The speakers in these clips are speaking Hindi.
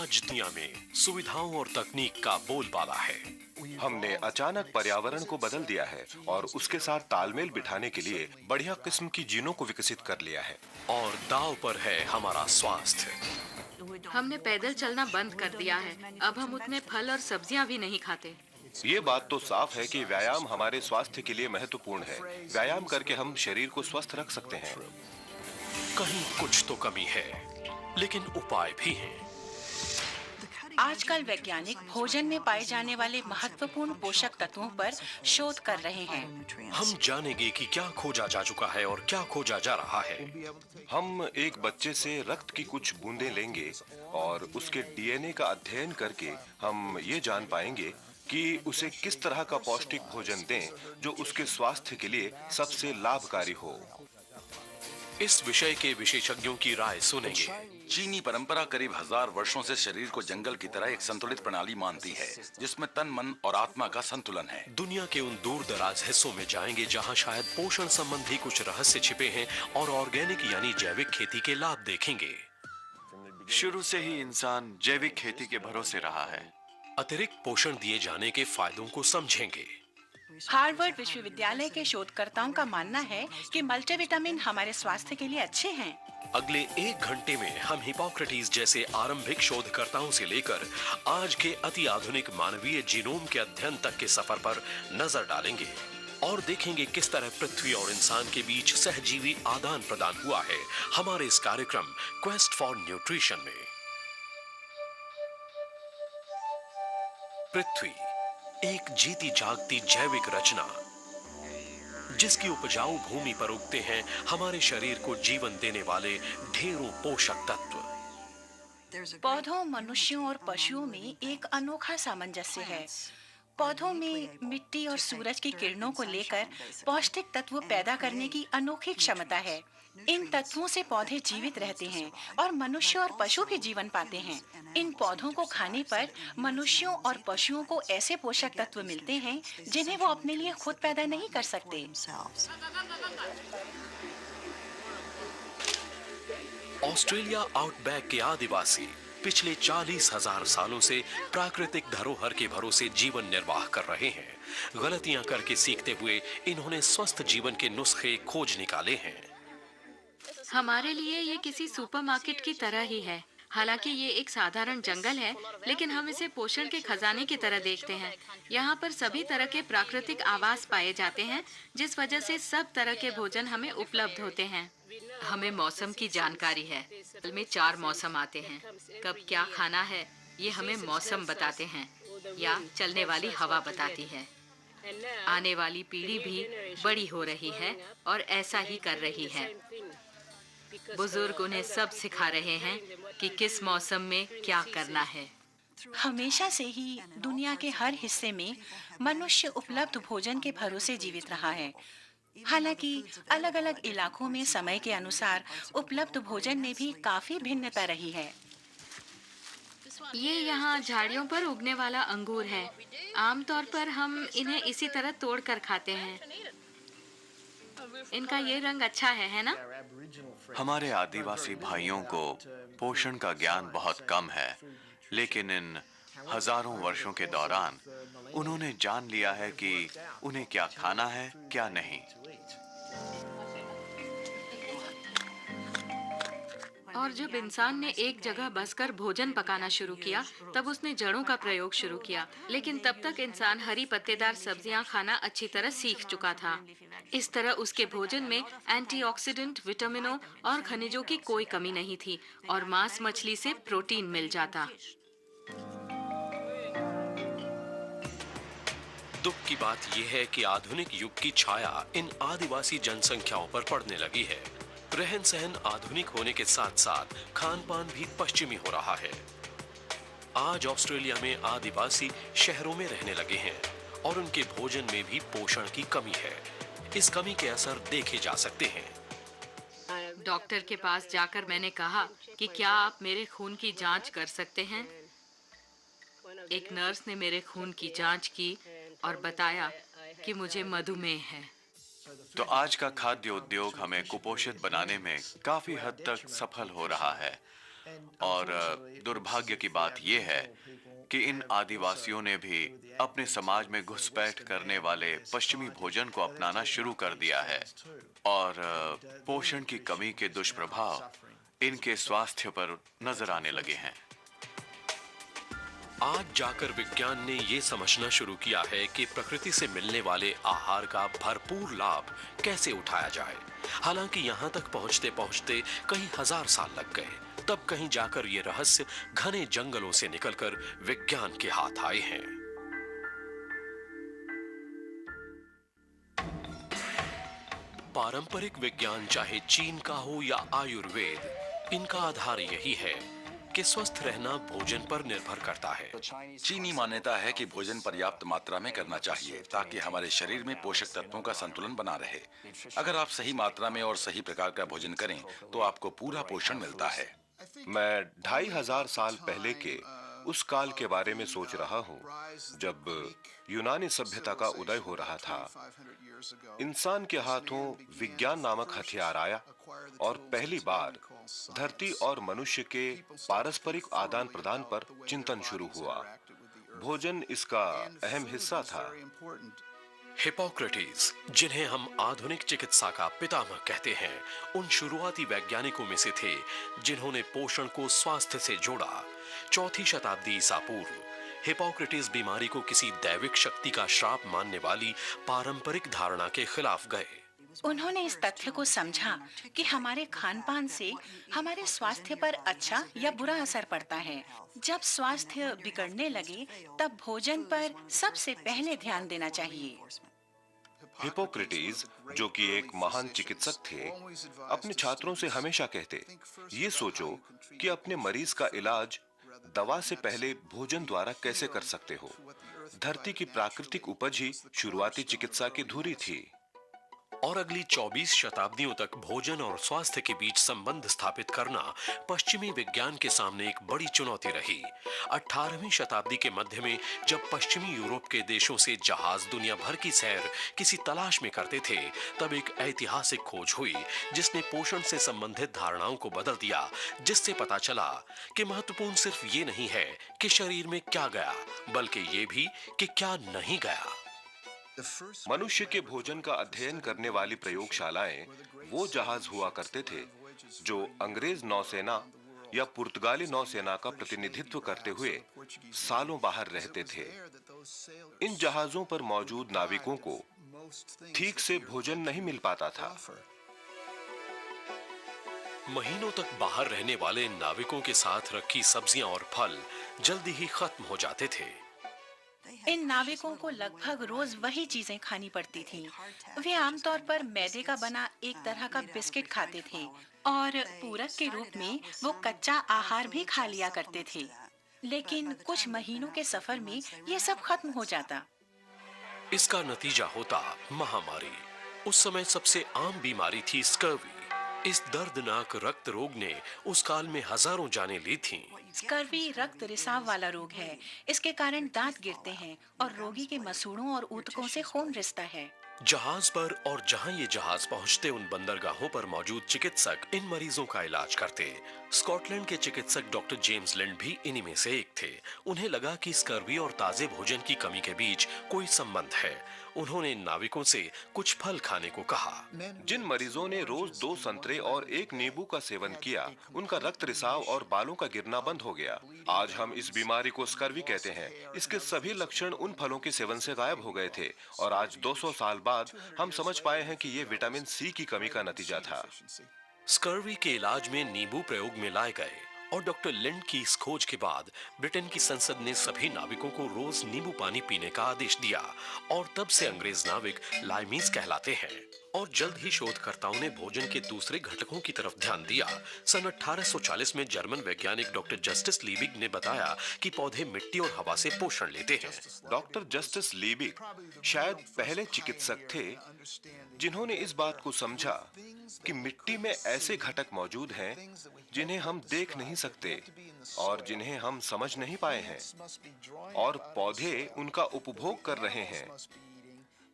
आज दुनिया में सुविधाओं और तकनीक का बोलबाला है। हमने अचानक पर्यावरण को बदल दिया है और उसके साथ तालमेल बिठाने के लिए बढ़िया किस्म की जीनों को विकसित कर लिया है। और दाव पर है हमारा स्वास्थ्य। हमने पैदल चलना बंद कर दिया है। अब हम उतने फल और सब्जियां भी नहीं खाते। ये बात तो साफ है कि व्यायाम हमारे स्वास्थ्य के लिए महत्वपूर्ण है। व्यायाम करके हम शरीर को स्वस्थ रख सकते हैं। कहीं कुछ तो कमी है, लेकिन उपाय भी हैं। आजकल वैज्ञानिक भोजन में पाए जाने वाले महत्वपूर्ण पोषक तत्वों पर शोध कर रहे हैं। हम जानेंगे कि क्या खोजा जा चुका है और क्या खोजा जा रहा है। हम एक बच्चे से रक्त की कुछ बूंदें लेंगे और उसके डीएनए का अध्ययन करके हम ये जान पाएंगे कि उसे किस तरह का पौष्टिक भोजन दें जो उसके स्वास्थ्य के लिए सबसे लाभकारी हो। इस विषय के विशेषज्ञों की राय सुनेंगे। चीनी परंपरा करीब 1000 वर्षों से शरीर को जंगल की तरह एक संतुलित प्रणाली मानती है, जिसमें तन, मन और आत्मा का संतुलन है। दुनिया के उन दूर दराज हिस्सों में जाएंगे जहां शायद पोषण संबंधी कुछ रहस्य छिपे हैं और ऑर्गेनिक यानी जैविक खेती के लाभ देखेंगे। शुरू से ही इंसान जैविक खेती के भरोसे रहा है। अतिरिक्त पोषण दिए जाने के फायदों को समझेंगे। हार्वर्ड विश्वविद्यालय के शोधकर्ताओं का मानना है कि मल्टीविटामिन हमारे स्वास्थ्य के लिए अच्छे हैं। अगले 1 घंटे में हम हिपोक्रेटिस जैसे आरंभिक शोधकर्ताओं से लेकर आज के अति आधुनिक मानवीय जीनोम के अध्ययन तक के सफर पर नजर डालेंगे और देखेंगे किस तरह पृथ्वी और इंसान के बीच सहजीवी आदान प्रदान हुआ है हमारे इस कार्यक्रम क्वेस्ट फॉर न्यूट्रिशन में। पृथ्वी एक जीती जागती जैविक रचना, जिसकी उपजाऊ भूमि पर उगते हैं हमारे शरीर को जीवन देने वाले ढेरों पोषक तत्व। पौधों, मनुष्यों और पशुओं में एक अनोखा सामंजस्य है। पौधों में मिट्टी और सूरज की किरणों को लेकर पौष्टिक तत्व पैदा करने की अनोखी क्षमता है। इन तत्वों से पौधे जीवित रहते हैं और मनुष्य और पशु भी जीवन पाते हैं। इन पौधों को खाने पर मनुष्यों और पशुओं को ऐसे पोषक तत्व मिलते हैं जिन्हें वो अपने लिए खुद पैदा नहीं कर सकते। ऑस्ट्रेलिया आउटबैक के आदिवासी पिछले 40,000 सालों से प्राकृतिक धरोहर के भरोसे जीवन निर्वाह कर रहे हैं। गलतियां करके सीखते हुए इन्होंने स्वस्थ जीवन के नुस्खे खोज निकाले हैं। हमारे लिए ये किसी सुपरमार्केट की तरह ही है। हालांकि ये एक साधारण जंगल है, लेकिन हम इसे पोषण के खजाने की तरह देखते हैं। यहाँ पर सभी तरह के प्राकृतिक आवास पाए जाते हैं, जिस वजह से सब तरह के भोजन हमें उपलब्ध होते हैं। हमें मौसम की जानकारी है। साल में 4 मौसम आते हैं। कब क्या खाना है ये हमें मौसम बताते हैं या चलने वाली हवा बताती है। आने वाली पीढ़ी भी बड़ी हो रही है और ऐसा ही कर रही है। बुजुर्ग उन्हें सब सिखा रहे हैं कि किस मौसम में क्या करना है। हमेशा से ही दुनिया के हर हिस्से में मनुष्य उपलब्ध भोजन के भरोसे जीवित रहा है। हालांकि अलग-अलग इलाकों में समय के अनुसार उपलब्ध भोजन में भी काफी भिन्नता रही है। ये यहाँ झाड़ियों पर उगने वाला अंगूर है। आमतौर पर हम इन्हें इसी तरह तोड़ कर खाते हैं। इनका ये रंग अच्छा है ना? हमारे आदिवासी भाइयों को पोषण का ज्ञान बहुत कम है, लेकिन इन हजारों वर्षों के दौरान उन्होंने जान लिया है कि उन्हें क्या खाना है, क्या नहीं। और जब इंसान ने एक जगह बसकर भोजन पकाना शुरू किया, तब उसने जड़ों का प्रयोग शुरू किया। लेकिन तब तक इंसान हरी पत्तेदार सब्जियां खाना अच्छी तरह सीख चुका था। इस तरह उसके भोजन में एंटीऑक्सीडेंट, विटामिनों और खनिजों की कोई कमी नहीं थी और मांस मछली से प्रोटीन मिल जाता। दुख की बात यह है कि आधुनिक युग की छाया इन आदिवासी जनसंख्याओं पर पड़ने लगी है। रहन सहन आधुनिक होने के साथ साथ खान पान भी पश्चिमी हो रहा है। आज ऑस्ट्रेलिया में आदिवासी शहरों में रहने लगे हैं और उनके भोजन में भी पोषण की कमी है। इस कमी के असर देखे जा सकते हैं। डॉक्टर के पास जाकर मैंने कहा कि क्या आप मेरे खून की जांच कर सकते हैं? एक नर्स ने मेरे खून की जांच की और बताया कि मुझे मधुमेह है। तो आज का खाद्य उद्योग हमें कुपोषित बनाने में काफी हद तक सफल हो रहा है। और दुर्भाग्य की बात यह है कि इन आदिवासियों ने भी अपने समाज में घुसपैठ करने वाले पश्चिमी भोजन को अपनाना शुरू कर दिया है और पोषण की कमी के दुष्प्रभाव इनके स्वास्थ्य पर नजर आने लगे हैं। आज जाकर विज्ञान ने ये समझना शुरू किया है कि प्रकृति से मिलने वाले आहार का भरपूर लाभ कैसे उठाया जाए। हालांकि यहाँ तक पहुँचते पहुँचते कई हजार साल लग गए, तब कहीं जाकर ये रहस्य घने जंगलों से निकलकर विज्ञान के हाथ आए हैं। पारंपरिक विज्ञान चाहे चीन का हो या आयुर्वेद, इनका आधार यही है कि स्वस्थ रहना भोजन पर निर्भर करता है। चीनी मान्यता है कि भोजन पर्याप्त मात्रा में करना चाहिए ताकि हमारे शरीर में पोषक तत्वों का संतुलन बना रहे। अगर आप सही मात्रा में और सही प्रकार का भोजन करें तो आपको पूरा पोषण मिलता है। मैं 2500 साल पहले के उस काल के बारे में सोच रहा हूँ जब यूनानी सभ्यता का उदय हो रहा था। इंसान के हाथों विज्ञान नामक हथियार आया और पहली बार धरती और मनुष्य के पारस्परिक आदान प्रदान पर चिंतन शुरू हुआ। भोजन इसका अहम हिस्सा था। हिपोक्रेटिस, जिन्हें हम आधुनिक चिकित्सा का पितामह कहते हैं, उन शुरुआती वैज्ञानिकों में से थे जिन्होंने पोषण को स्वास्थ्य से जोड़ा। 4वीं शताब्दी ईसा पूर्व हिपोक्रेटिस बीमारी को किसी दैविक शक्ति का श्राप मानने वाली पारंपरिक धारणा के खिलाफ गए। उन्होंने इस तथ्य को समझा कि हमारे खान-पान से हमारे स्वास्थ्य पर अच्छा या बुरा असर पड़ता है। जब स्वास्थ्य बिगड़ने लगे, तब भोजन पर सबसे पहले ध्यान देना चाहिए। हिपोक्रेटिस, जो कि एक महान चिकित्सक थे, अपने छात्रों से हमेशा कहते, ये सोचो कि अपने मरीज का इलाज दवा से पहले भोजन द्वारा कैसे कर सकते हो। धरती की प्राकृतिक उपज ही शुरुआती चिकित्सा की धुरी थी। और अगली 24 शताब्दियों तक भोजन और स्वास्थ्य के बीच संबंध स्थापित करना पश्चिमी विज्ञान के सामने एक बड़ी चुनौती रही। 18वीं शताब्दी के मध्य में जब पश्चिमी यूरोप के देशों से जहाज दुनिया भर की सैर किसी तलाश में करते थे, तब एक ऐतिहासिक खोज हुई जिसने पोषण से संबंधित धारणाओं को बदल दिया, जिससे पता चला कि महत्वपूर्ण सिर्फ ये नहीं है कि शरीर में क्या गया, बल्कि ये भी कि क्या नहीं गया। मनुष्य के भोजन का अध्ययन करने वाली प्रयोगशालाएं वो जहाज हुआ करते थे जो अंग्रेज नौसेना या पुर्तगाली नौसेना का प्रतिनिधित्व करते हुए सालों बाहर रहते थे। इन जहाजों पर मौजूद नाविकों को ठीक से भोजन नहीं मिल पाता था। महीनों तक बाहर रहने वाले नाविकों के साथ रखी सब्जियां और फल जल्दी ही खत्म हो जाते थे। इन नाविकों को लगभग रोज वही चीजें खानी पड़ती थीं। वे आमतौर पर मैदे का बना एक तरह का बिस्किट खाते थे और पूरक के रूप में वो कच्चा आहार भी खा लिया करते थे। लेकिन कुछ महीनों के सफर में ये सब खत्म हो जाता। इसका नतीजा होता महामारी। उस समय सबसे आम बीमारी थी स्कर्वी। इस दर्दनाक रक्त रोग ने उस काल में हजारों जानें ली थीं। स्कर्वी रक्त रिसाव वाला रोग है। इसके कारण दांत गिरते हैं और रोगी के मसूड़ों और ऊतकों से खून रिसता है। जहाज पर और जहां ये जहाज पहुंचते, उन बंदरगाहों पर मौजूद चिकित्सक इन मरीजों का इलाज करते। स्कॉटलैंड के चिकित्सक डॉक्टर जेम्स लिंड भी इन्हीं में से एक थे। उन्हें लगा कि स्कर्वी और ताजे भोजन की कमी के बीच कोई संबंध है। उन्होंने नाविकों से कुछ फल खाने को कहा। जिन मरीजों ने रोज 2 संतरे और 1 नींबू का सेवन किया, उनका रक्त रिसाव और बालों का गिरना बंद हो गया। आज हम इस बीमारी को स्कर्वी कहते हैं। इसके सभी लक्षण उन फलों के सेवन से गायब हो गए थे और आज 200 साल बाद हम समझ पाए हैं कि ये विटामिन सी की कमी का नतीजा था। स्कर्वी के इलाज में नींबू प्रयोग में लाए गए और डॉक्टर लिंड की इस खोज के बाद ब्रिटेन की संसद ने सभी नाविकों को रोज नींबू पानी पीने का आदेश दिया और तब से अंग्रेज नाविक लाइमीज कहलाते हैं। और जल्द ही शोधकर्ताओं ने भोजन के दूसरे घटकों की तरफ ध्यान दिया। सन 1840 में जर्मन वैज्ञानिक डॉक्टर जस्टिस लीबिग ने बताया कि पौधे मिट्टी और हवा से पोषण लेते हैं। डॉक्टर जस्टिस लीबिग शायद पहले चिकित्सक थे जिन्होंने इस बात को समझा कि मिट्टी में ऐसे घटक मौजूद हैं जिन्हें हम देख नहीं सकते और जिन्हें हम समझ नहीं पाए हैं, और पौधे उनका उपभोग कर रहे हैं,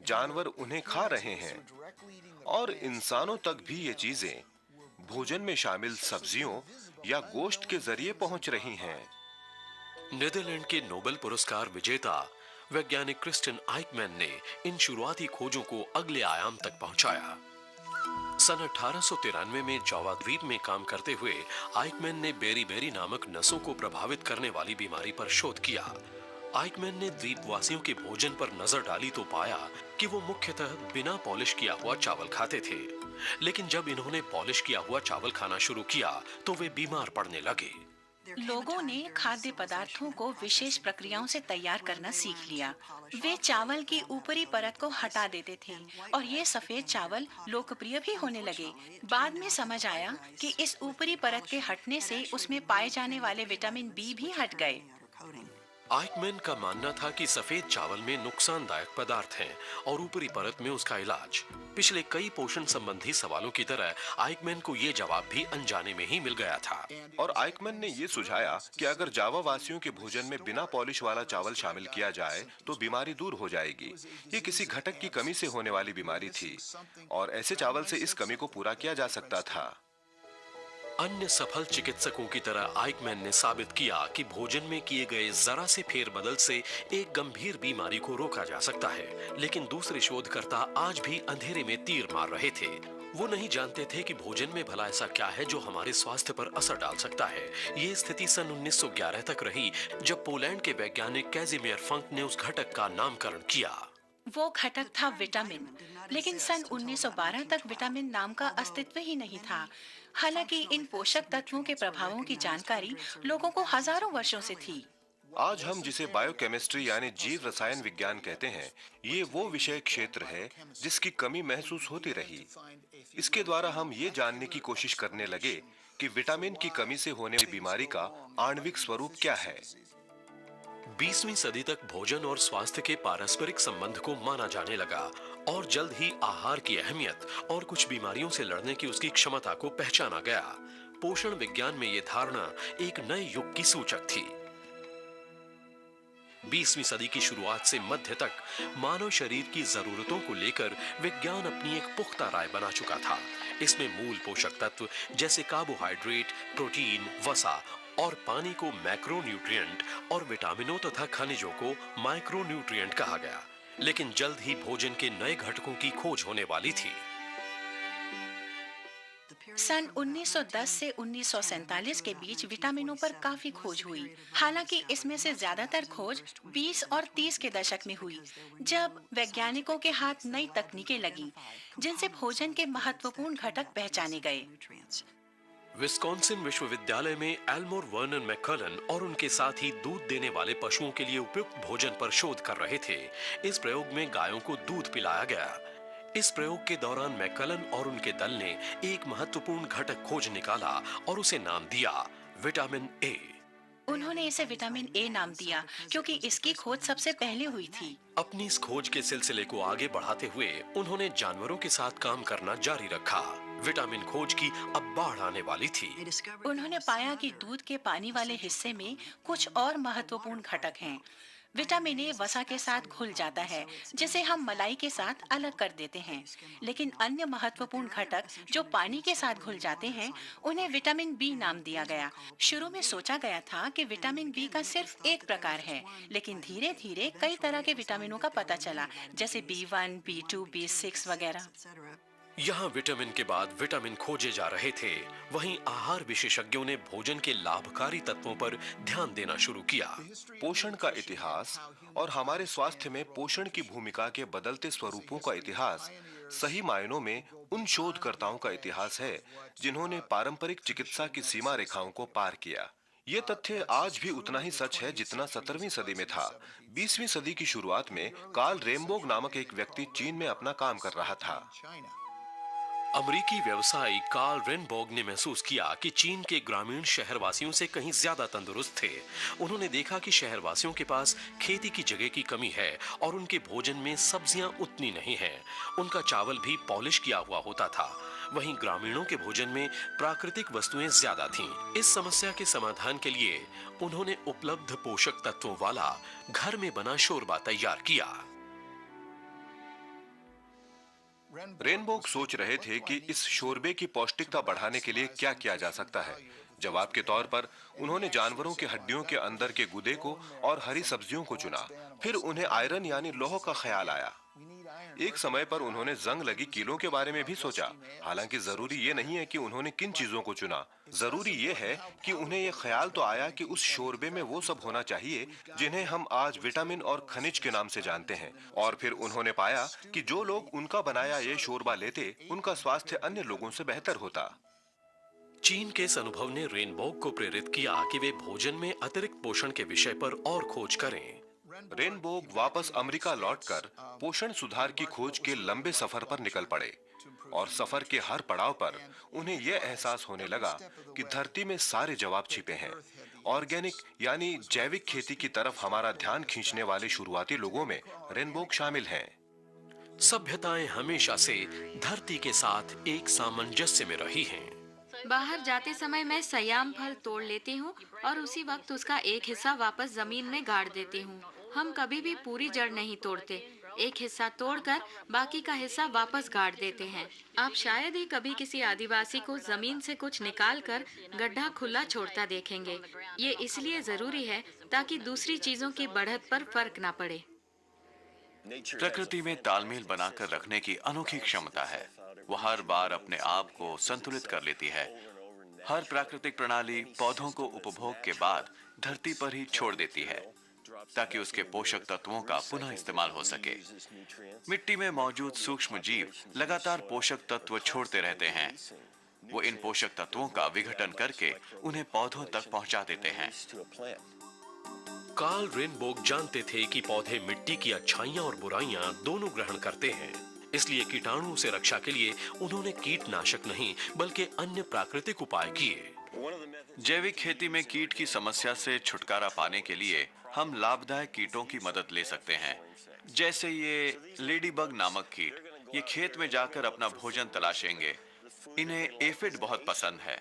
जानवर उन्हें खा रहे हैं और इंसानों तक भी ये चीजें भोजन में शामिल सब्जियों या गोश्त के जरिए पहुंच रही हैं। नीदरलैंड के नोबेल पुरस्कार विजेता वैज्ञानिक क्रिस्टिन आइकमैन ने इन शुरुआती खोजों को अगले आयाम तक पहुंचाया। सन 1893 में जावा द्वीप में काम करते हुए आइकमैन ने बेरी नामक नसों को प्रभावित करने वाली बीमारी पर शोध किया। आइकमैन ने द्वीपवासियों के भोजन पर नजर डाली तो पाया कि वो मुख्यतः बिना पॉलिश किया हुआ चावल खाते थे। लेकिन जब इन्होंने पॉलिश किया हुआ चावल खाना शुरू किया तो वे बीमार पड़ने लगे। लोगों ने खाद्य पदार्थों को विशेष प्रक्रियाओं से तैयार करना सीख लिया। वे चावल की ऊपरी परत को हटा देते थे और ये सफेद चावल लोकप्रिय भी होने लगे। बाद में समझ आया कि इस ऊपरी परत के हटने से उसमें पाए जाने वाले विटामिन बी भी हट गए। आइकमैन का मानना था कि सफेद चावल में नुकसानदायक पदार्थ हैं और ऊपरी परत में उसका इलाज। पिछले कई पोषण संबंधी सवालों की तरह आइकमैन को ये जवाब भी अनजाने में ही मिल गया था। और आइकमैन ने ये सुझाया कि अगर जावा वासियों के भोजन में बिना पॉलिश वाला चावल शामिल किया जाए तो बीमारी दूर हो जाएगी। ये किसी घटक की कमी से होने वाली बीमारी थी और ऐसे चावल से इस कमी को पूरा किया जा सकता था। अन्य सफल चिकित्सकों की तरह आइकमैन ने साबित किया कि भोजन में किए गए जरा से फेरबदल से एक गंभीर बीमारी को रोका जा सकता है। लेकिन दूसरे शोधकर्ता आज भी अंधेरे में तीर मार रहे थे। वो नहीं जानते थे कि भोजन में भला ऐसा क्या है जो हमारे स्वास्थ्य पर असर डाल सकता है। ये स्थिति सन 1911 तक रही, जब पोलैंड के वैज्ञानिक कैजिमियर फंक ने उस घटक का नामकरण किया। वो घटक था विटामिन, लेकिन सन 1912 तक विटामिन नाम का अस्तित्व ही नहीं था। हालांकि इन पोषक तत्वों के प्रभावों की जानकारी लोगों को हजारों वर्षों से थी। आज हम जिसे बायोकेमिस्ट्री यानी जीव रसायन विज्ञान कहते हैं, ये वो विषय क्षेत्र है जिसकी कमी महसूस होती रही। इसके द्वारा हम ये जानने की कोशिश करने लगे कि विटामिन की कमी से होने वाली बीमारी का आणविक स्वरूप क्या है। 20वीं सदी तक भोजन और स्वास्थ्य के पारस्परिक संबंध को माना जाने लगा और जल्द ही आहार की अहमियत और कुछ बीमारियों से लड़ने की उसकी क्षमता को पहचाना गया। पोषण विज्ञान में यह धारणा एक नए युग की सूचक थी। 20वीं सदी की शुरुआत से मध्य तक मानव शरीर की जरूरतों को लेकर विज्ञान अपनी एक पुख्ता राय बना चुका था। इसमें मूल पोषक तत्व जैसे कार्बोहाइड्रेट, प्रोटीन, वसा और पानी को मैक्रोन्यूट्रिएंट और विटामिनों तथा खनिजों को माइक्रोन्यूट्रिएंट कहा गया। लेकिन जल्द ही भोजन के नए घटकों की खोज होने वाली थी। सन 1910 से 1947 के बीच विटामिनों पर काफी खोज हुई। हालांकि इसमें से ज्यादातर खोज 20 और 30 के दशक में हुई, जब वैज्ञानिकों के हाथ नई तकनीकें लगी जिनसे भोजन के महत्वपूर्ण घटक पहचाने गए। विस्कॉन्सिन विश्वविद्यालय में एल्मोर वर्नन मैककलन और उनके साथ ही दूध देने वाले पशुओं के लिए उपयुक्त भोजन पर शोध कर रहे थे। इस प्रयोग में गायों को दूध पिलाया गया। इस प्रयोग के दौरान मैककलन और उनके दल ने एक महत्वपूर्ण घटक खोज निकाला और उसे नाम दिया विटामिन ए। उन्होंने इसे विटामिन ए नाम दिया क्योंकि इसकी खोज सबसे पहले हुई थी। अपनी इस खोज के सिलसिले को आगे बढ़ाते हुए उन्होंने जानवरों के साथ काम करना जारी रखा। विटामिन खोज की अब बाढ़ आने वाली थी। उन्होंने पाया कि दूध के पानी वाले हिस्से में कुछ और महत्वपूर्ण घटक हैं। विटामिन ए वसा के साथ घुल जाता है, जिसे हम मलाई के साथ अलग कर देते हैं। लेकिन अन्य महत्वपूर्ण घटक जो पानी के साथ घुल जाते हैं, उन्हें विटामिन बी नाम दिया गया। शुरू में सोचा गया था कि विटामिन बी का सिर्फ एक प्रकार है, लेकिन धीरे धीरे कई तरह के विटामिनों का पता चला, जैसे B1, B2, B6 वगैरह। यहाँ विटामिन के बाद विटामिन खोजे जा रहे थे, वहीं आहार विशेषज्ञों ने भोजन के लाभकारी तत्वों पर ध्यान देना शुरू किया। पोषण का इतिहास और हमारे स्वास्थ्य में पोषण की भूमिका के बदलते स्वरूपों का इतिहास सही मायनों में उन शोधकर्ताओं का इतिहास है जिन्होंने पारंपरिक चिकित्सा की सीमा रेखाओं को पार किया। ये तथ्य आज भी उतना ही सच है जितना 17वीं सदी में था। 20वीं सदी की शुरुआत में कार्ल रेम्बोग नामक एक व्यक्ति चीन में अपना काम कर रहा था। अमेरिकी व्यवसायी कार्ल रेनबोग ने महसूस किया कि चीन के ग्रामीण शहरवासियों से कहीं ज्यादा तंदुरुस्त थे। उन्होंने देखा कि शहरवासियों के पास खेती की जगह की कमी है और उनके भोजन में सब्जियां उतनी नहीं हैं। उनका चावल भी पॉलिश किया हुआ होता था, वहीं ग्रामीणों के भोजन में प्राकृतिक वस्तुएं ज्यादा थीं। इस समस्या के समाधान के लिए उन्होंने उपलब्ध पोषक तत्वों वाला घर में बना शोरबा तैयार किया। रेनबोग सोच रहे थे कि इस शोरबे की पौष्टिकता बढ़ाने के लिए क्या किया जा सकता है। जवाब के तौर पर उन्होंने जानवरों की हड्डियों के अंदर के गुदे को और हरी सब्जियों को चुना। फिर उन्हें आयरन यानी लौह का ख्याल आया। एक समय पर उन्होंने जंग लगी कीलों के बारे में भी सोचा। हालांकि जरूरी ये नहीं है कि उन्होंने किन चीजों को चुना, जरूरी ये है कि उन्हें ये ख्याल तो आया कि उस शोरबे में वो सब होना चाहिए जिन्हें हम आज विटामिन और खनिज के नाम से जानते हैं। और फिर उन्होंने पाया कि जो लोग उनका बनाया ये शोरबा लेते, उनका स्वास्थ्य अन्य लोगों से बेहतर होता। चीन के इस अनुभव ने रेनबोग को प्रेरित किया कि वे भोजन में अतिरिक्त पोषण के विषय पर और खोज करें। रेनबोग वापस अमेरिका लौटकर पोषण सुधार की खोज के लंबे सफर पर निकल पड़े। और सफर के हर पड़ाव पर उन्हें यह एहसास होने लगा कि धरती में सारे जवाब छिपे हैं। ऑर्गेनिक यानी जैविक खेती की तरफ हमारा ध्यान खींचने वाले शुरुआती लोगों में रेनबोग शामिल हैं। सभ्यताएं हमेशा से धरती के साथ एक सामंजस्य में रही हैं। बाहर जाते समय मैं सयाम फल तोड़ लेती हूँ और उसी वक्त उसका एक हिस्सा वापस जमीन में गाड़ देती हूँ। हम कभी भी पूरी जड़ नहीं तोड़ते, एक हिस्सा तोड़कर बाकी का हिस्सा वापस गाड़ देते हैं। आप शायद ही कभी किसी आदिवासी को जमीन से कुछ निकालकर गड्ढा खुला छोड़ता देखेंगे। ये इसलिए जरूरी है ताकि दूसरी चीजों की बढ़त पर फर्क ना पड़े। प्रकृति में तालमेल बनाकर रखने की अनोखी क्षमता है। वो हर बार अपने आप को संतुलित कर लेती है। हर प्राकृतिक प्रणाली पौधों को उपभोग के बाद धरती पर ही छोड़ देती है ताकि उसके पोषक तत्वों का पुनः इस्तेमाल हो सके। मिट्टी में मौजूद सूक्ष्म जीव लगातार पोषक तत्व छोड़ते रहते हैं। वो इन पोषक तत्वों का विघटन करके उन्हें पौधों तक पहुंचा देते हैं। कार्ल रेनबोग जानते थे कि पौधे मिट्टी की अच्छाइयां और बुराइयां दोनों ग्रहण करते हैं। इसलिए कीटाणुओं से रक्षा के लिए उन्होंने कीटनाशक नहीं बल्कि अन्य प्राकृतिक उपाय किए। जैविक खेती में कीट की समस्या से छुटकारा पाने के लिए हम लाभदायक कीटों की मदद ले सकते हैं। जैसे ये लेडीबग नामक कीट, ये खेत में जाकर अपना भोजन तलाशेंगे। इन्हें एफिड बहुत पसंद है,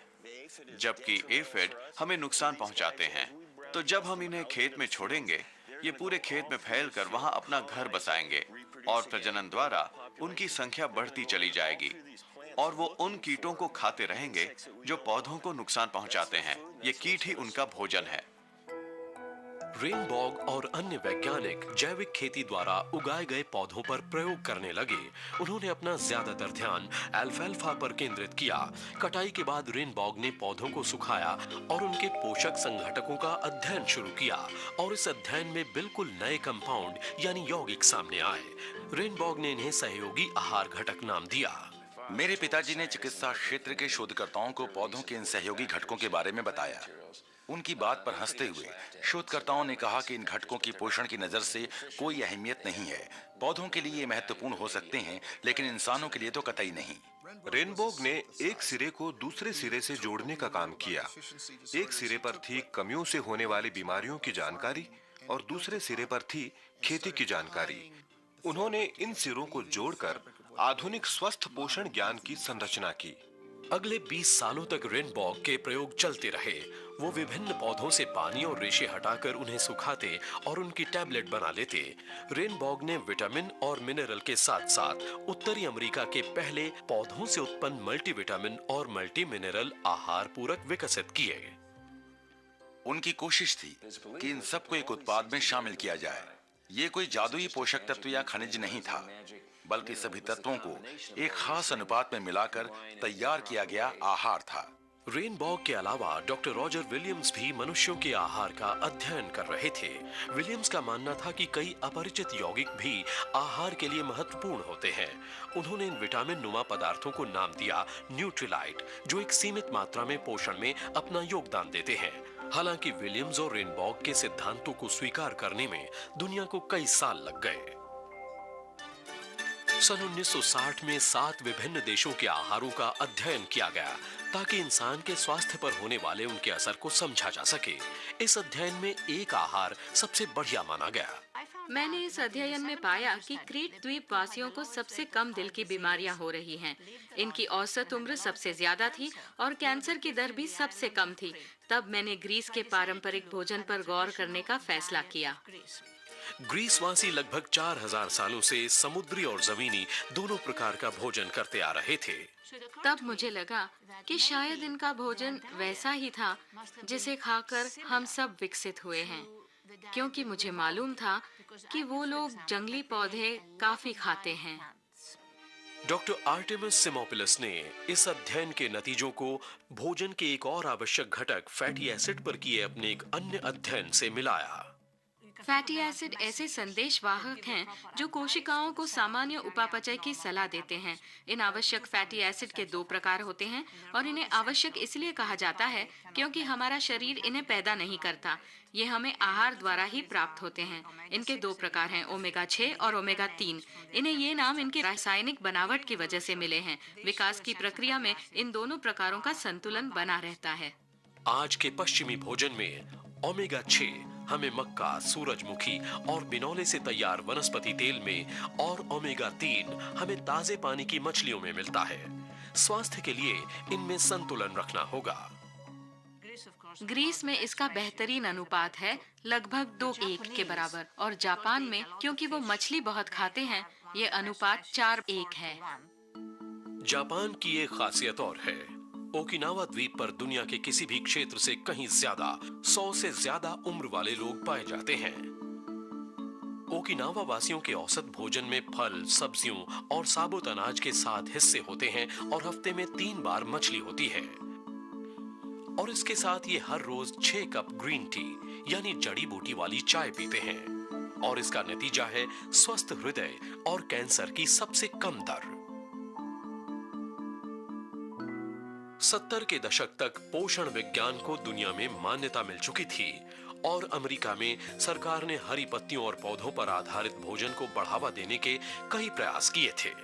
जबकि एफिड हमें नुकसान पहुंचाते हैं। तो जब हम इन्हें खेत में छोड़ेंगे, ये पूरे खेत में फैलकर वहां अपना घर बसाएंगे और प्रजनन द्वारा उनकी संख्या बढ़ती चली जाएगी और वो उन कीटों को खाते रहेंगे जो पौधों को नुकसान पहुंचाते हैं। ये कीट ही उनका भोजन है। रेनबोग और अन्य वैज्ञानिक जैविक खेती द्वारा उगाए गए पौधों पर प्रयोग करने लगे। उन्होंने अपना ज्यादातर ध्यान अल्फाल्फा पर केंद्रित किया। कटाई के बाद रेनबोग ने पौधों को सुखाया और उनके पोषक संघटकों का अध्ययन शुरू किया और इस अध्ययन में बिल्कुल नए कंपाउंड यानी यौगिक सामने आए। रेनबोग ने इन्हें सहयोगी आहार घटक नाम दिया। मेरे पिताजी ने चिकित्सा क्षेत्र के शोधकर्ताओं को पौधों के इन सहयोगी घटकों के बारे में बताया। उनकी बात पर हंसते हुए शोधकर्ताओं ने कहा कि इन घटकों की पोषण की नजर से कोई अहमियत नहीं है। पौधों के लिए ये महत्वपूर्ण हो सकते हैं, लेकिन इंसानों के लिए तो कतई नहीं। रेनबोग ने एक सिरे को दूसरे सिरे से जोड़ने का काम किया। एक सिरे पर थी कमियों से होने वाली बीमारियों की जानकारी और दूसरे सिरे पर थी खेती की जानकारी। उन्होंने इन सिरों को जोड़कर आधुनिक स्वस्थ पोषण ज्ञान की संरचना की। अगले 20 सालों तक रेनबोग के प्रयोग चलते रहे। वो विभिन्न पौधों से पानी और रेशे हटाकर उन्हें सुखाते और उनकी टैबलेट बना लेते। रेनबोग ने विटामिन और मिनरल के साथ साथ उत्तरी अमेरिका के पहले पौधों से उत्पन्न मल्टीविटामिन और मल्टी मिनरल आहार पूरक विकसित किए। उनकी कोशिश थी कि इन सबको एक उत्पाद में शामिल किया जाए। ये कोई जादुई पोषक तत्व या खनिज नहीं था, बल्कि सभी तत्वों को एक खास अनुपात में मिलाकर तैयार किया गया आहार था। रेनबोग के अलावा डॉक्टर रॉजर विलियम्स भी मनुष्यों के आहार का अध्ययन कर रहे थे। विलियम्स का मानना था कि कई अपरिचित यौगिक भी आहार के लिए महत्वपूर्ण होते हैं। उन्होंने इन विटामिन नुमा पदार्थों को नाम दिया न्यूट्रीलाइट, जो एक सीमित मात्रा में पोषण में अपना योगदान देते हैं। हालांकि विलियम्स और रेनबोग के सिद्धांतों को स्वीकार करने में दुनिया को कई साल लग गए। सन 1960 में 7 विभिन्न देशों के आहारों का अध्ययन किया गया ताकि इंसान के स्वास्थ्य पर होने वाले उनके असर को समझा जा सके। इस अध्ययन में एक आहार सबसे बढ़िया माना गया। मैंने इस अध्ययन में पाया कि क्रीट द्वीप वासियों को सबसे कम दिल की बीमारियां हो रही हैं। इनकी औसत उम्र सबसे ज्यादा थी और कैंसर की दर भी सबसे कम थी। तब मैंने ग्रीस के पारंपरिक भोजन पर गौर करने का फैसला किया। ग्रीसवासी लगभग 4000 सालों से समुद्री और जमीनी दोनों प्रकार का भोजन करते आ रहे थे। तब मुझे लगा कि शायद इनका भोजन वैसा ही था जिसे खाकर हम सब विकसित हुए हैं, क्योंकि मुझे मालूम था कि वो लोग जंगली पौधे काफी खाते हैं। डॉक्टर आर्टेमिस सिमोपिलस ने इस अध्ययन के नतीजों को भोजन के एक और आवश्यक घटक फैटी एसिड पर किए अपने एक अन्य अध्ययन से मिलाया। फैटी एसिड ऐसे संदेशवाहक हैं जो कोशिकाओं को सामान्य उपापचय की सलाह देते हैं। इन आवश्यक फैटी एसिड के 2 प्रकार होते हैं और इन्हें आवश्यक इसलिए कहा जाता है क्योंकि हमारा शरीर इन्हें पैदा नहीं करता, ये हमें आहार द्वारा ही प्राप्त होते हैं। इनके 2 प्रकार हैं, ओमेगा 6 और ओमेगा 3। इन्हें ये नाम इनकी रासायनिक बनावट की वजह से मिले हैं। विकास की प्रक्रिया में इन दोनों प्रकारों का संतुलन बना रहता है। आज के पश्चिमी भोजन में ओमेगा 6 हमें मक्का, सूरजमुखी और बिनौले से तैयार वनस्पति तेल में और ओमेगा 3 हमें ताजे पानी की मछलियों में मिलता है। स्वास्थ्य के लिए इनमें संतुलन रखना होगा। ग्रीस में इसका बेहतरीन अनुपात है, लगभग 2:1 के बराबर, और जापान में क्योंकि वो मछली बहुत खाते हैं, ये अनुपात 4:1 है। जापान की एक खासियत और है, ओकिनावा द्वीप पर दुनिया के किसी भी क्षेत्र से कहीं ज्यादा 100 से ज्यादा उम्र वाले लोग पाए जाते हैं। ओकिनावा वासियों के औसत भोजन में फल, सब्जियों और साबुत अनाज के 7 हिस्से होते हैं और हफ्ते में 3 बार मछली होती है। और इसके साथ ये हर रोज 6 कप ग्रीन टी यानी जड़ी बूटी वाली चाय पीते हैं और इसका नतीजा है स्वस्थ हृदय और कैंसर की सबसे कम दर। 70 के दशक तक पोषण विज्ञान को दुनिया में मान्यता मिल चुकी थी और अमेरिका में सरकार ने हरी पत्तियों और पौधों पर आधारित भोजन को बढ़ावा देने के कई प्रयास किए थे।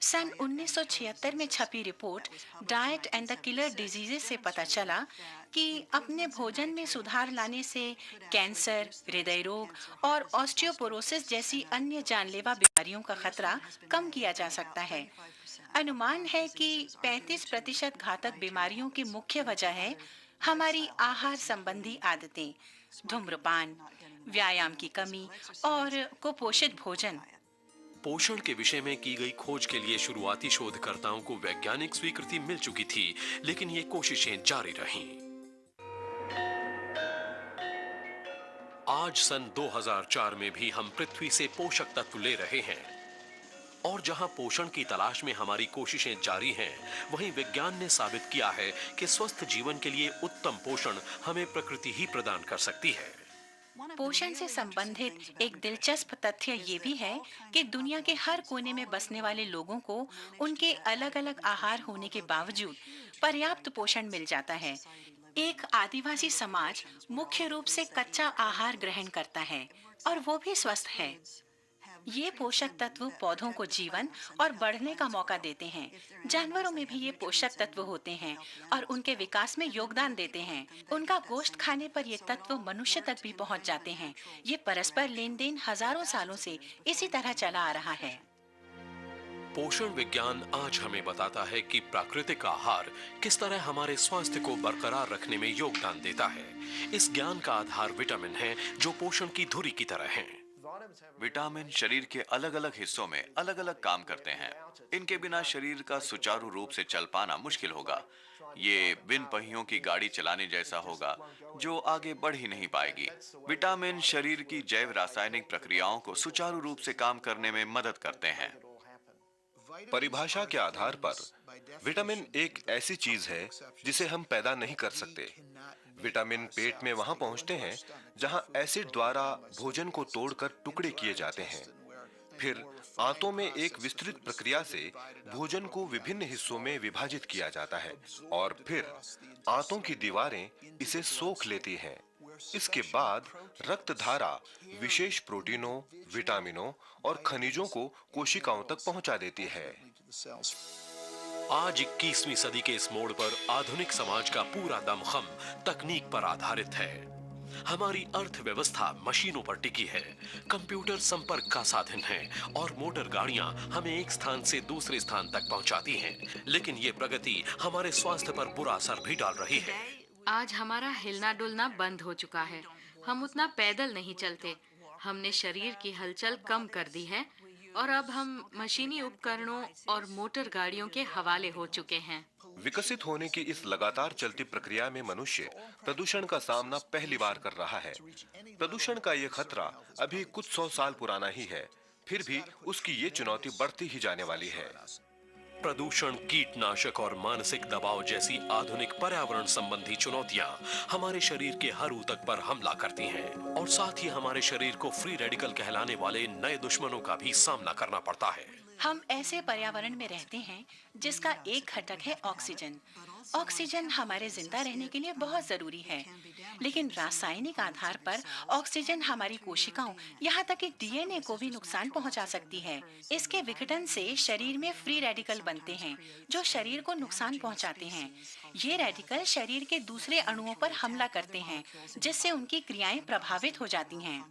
सन 1976 में छपी report diet and the killer diseases से पता चला कि अपने भोजन में सुधार लाने से कैंसर, हृदय रोग और ऑस्टियोपोरोसिस जैसी अन्य जानलेवा बीमारियों का खतरा कम किया जा सकता है। अनुमान है कि 35% घातक बीमारियों की मुख्य वजह है हमारी आहार संबंधी आदतें, धूम्रपान, व्यायाम की कमी और कुपोषित भोजन। पोषण के विषय में की गई खोज के लिए शुरुआती शोधकर्ताओं को वैज्ञानिक स्वीकृति मिल चुकी थी, लेकिन ये कोशिशें जारी रहीं। आज सन 2004 में भी हम पृथ्वी से पोषक तत्व ले रहे हैं और जहां पोषण की तलाश में हमारी कोशिशें जारी हैं, वहीं विज्ञान ने साबित किया है कि स्वस्थ जीवन के लिए उत्तम पोषण हमें प्रकृति ही प्रदान कर सकती है। पोषण से संबंधित एक दिलचस्प तथ्य ये भी है कि दुनिया के हर कोने में बसने वाले लोगों को उनके अलग अलग आहार होने के बावजूद पर्याप्त पोषण मिल जाता है। एक आदिवासी समाज मुख्य रूप से कच्चा आहार ग्रहण करता है और वो भी स्वस्थ है। ये पोषक तत्व पौधों को जीवन और बढ़ने का मौका देते हैं। जानवरों में भी ये पोषक तत्व होते हैं और उनके विकास में योगदान देते हैं। उनका गोश्त खाने पर ये तत्व मनुष्य तक भी पहुंच जाते हैं। ये परस्पर लेन देन हजारों सालों से इसी तरह चला आ रहा है। पोषण विज्ञान आज हमें बताता है कि प्राकृतिक आहार किस तरह हमारे स्वास्थ्य को बरकरार रखने में योगदान देता है। इस ज्ञान का आधार विटामिन है, जो पोषण की धुरी की तरह हैं। विटामिन शरीर के अलग अलग हिस्सों में अलग अलग काम करते हैं। इनके बिना शरीर का सुचारू रूप से चल पाना मुश्किल होगा। ये बिन पहियों की गाड़ी चलाने जैसा होगा जो आगे बढ़ ही नहीं पाएगी। विटामिन शरीर की जैव रासायनिक प्रक्रियाओं को सुचारू रूप से काम करने में मदद करते हैं। परिभाषा के आधार पर विटामिन एक ऐसी चीज है जिसे हम पैदा नहीं कर सकते। विटामिन पेट में वहां पहुंचते हैं जहां एसिड द्वारा भोजन को तोड़कर टुकड़े किए जाते हैं। फिर आंतों में एक विस्तृत प्रक्रिया से भोजन को विभिन्न हिस्सों में विभाजित किया जाता है और फिर आंतों की दीवारें इसे सोख लेती हैं। इसके बाद रक्त धारा विशेष प्रोटीनों, विटामिनों और खनिजों को कोशिकाओं तक पहुंचा देती है। आज 21वीं सदी के इस मोड़ पर आधुनिक समाज का पूरा दमखम तकनीक पर आधारित है। हमारी अर्थव्यवस्था मशीनों पर टिकी है, कंप्यूटर संपर्क का साधन है और मोटर गाड़ियां हमें एक स्थान से दूसरे स्थान तक पहुंचाती हैं। लेकिन ये प्रगति हमारे स्वास्थ्य पर बुरा असर भी डाल रही है। आज हमारा हिलना डुलना बंद हो चुका है। हम उतना पैदल नहीं चलते। हमने शरीर की हलचल कम कर दी है और अब हम मशीनी उपकरणों और मोटर गाड़ियों के हवाले हो चुके हैं। विकसित होने की इस लगातार चलती प्रक्रिया में मनुष्य प्रदूषण का सामना पहली बार कर रहा है। प्रदूषण का ये खतरा अभी कुछ 100 साल पुराना ही है, फिर भी उसकी ये चुनौती बढ़ती ही जाने वाली है। प्रदूषण, कीटनाशक और मानसिक दबाव जैसी आधुनिक पर्यावरण संबंधी चुनौतियां हमारे शरीर के हर ऊतक पर हमला करती हैं और साथ ही हमारे शरीर को फ्री रेडिकल कहलाने वाले नए दुश्मनों का भी सामना करना पड़ता है। हम ऐसे पर्यावरण में रहते हैं जिसका एक घटक है ऑक्सीजन। ऑक्सीजन हमारे जिंदा रहने के लिए बहुत जरूरी है, लेकिन रासायनिक आधार पर ऑक्सीजन हमारी कोशिकाओं, यहाँ तक कि डीएनए को भी नुकसान पहुँचा सकती है। इसके विघटन से शरीर में फ्री रेडिकल बनते हैं जो शरीर को नुकसान पहुँचाते हैं। ये रेडिकल शरीर के दूसरे अणुओं पर हमला करते हैं, जिससे उनकी क्रियाएं प्रभावित हो जाती हैं।